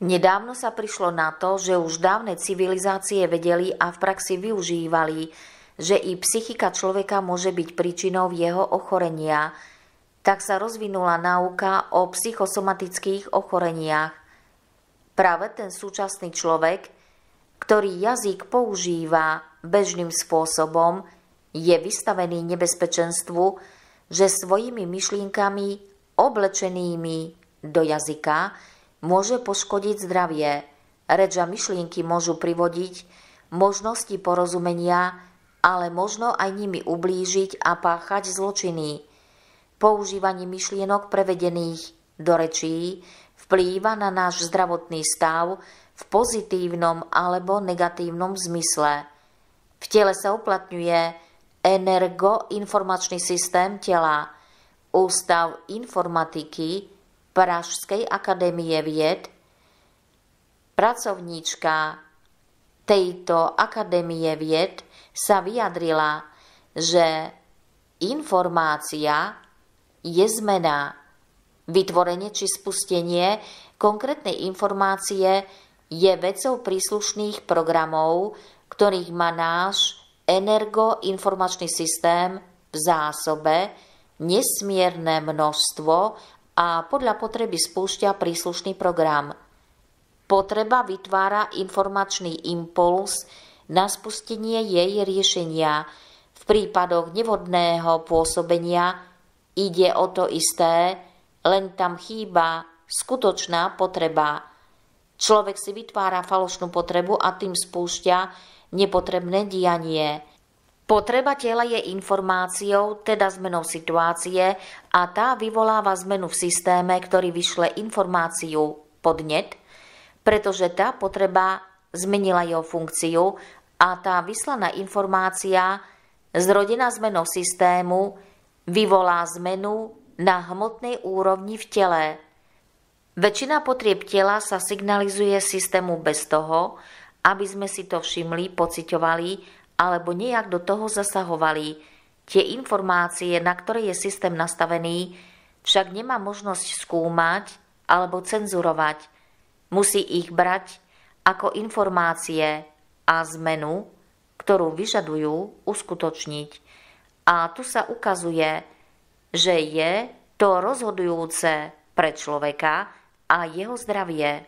Nedávno sa prišlo na to, že už dávne civilizácie vedeli a v praxi využívali, že i psychika človeka môže byť príčinou jeho ochorenia. Tak sa rozvinula náuka o psychosomatických ochoreniach. Práve ten súčasný človek, ktorý jazyk používa bežným spôsobom, je vystavený nebezpečenstvu, že svojimi myšlienkami oblečenými do jazyka môže poškodiť zdravie. Reč a myšlienky môžu privodiť možnosti porozumenia, ale možno aj nimi ublížiť a páchať zločiny. Používanie myšlienok prevedených do rečí vplýva na náš zdravotný stav v pozitívnom alebo negatívnom zmysle. V tele sa uplatňuje energoinformačný systém tela. Ústav informatiky Pražskej akadémie vied, pracovníčka tejto akadémie vied sa vyjadrila, že informácia je zmena. Vytvorenie či spustenie konkrétnej informácie je vecou príslušných programov, ktorých má náš energoinformačný systém v zásobe nesmierne množstvo a podľa potreby spúšťa príslušný program. Potreba vytvára informačný impuls na spustenie jej riešenia. V prípadoch nevhodného pôsobenia ide o to isté, len tam chýba skutočná potreba. Človek si vytvára falošnú potrebu a tým spúšťa nepotrebné dianie. Potreba tela je informáciou, teda zmenou situácie, a tá vyvoláva zmenu v systéme, ktorý vyšle informáciu podnet, pretože tá potreba zmenila jeho funkciu a tá vyslaná informácia zrodená zmenou systému vyvolá zmenu na hmotnej úrovni v tele. Väčšina potrieb tela sa signalizuje systému bez toho, aby sme si to všimli, pociťovali alebo nejak do toho zasahovali. Tie informácie, na ktoré je systém nastavený, však nemá možnosť skúmať alebo cenzurovať. Musí ich brať ako informácie a zmenu, ktorú vyžadujú, uskutočniť. A tu sa ukazuje, že je to rozhodujúce pre človeka a jeho zdravie.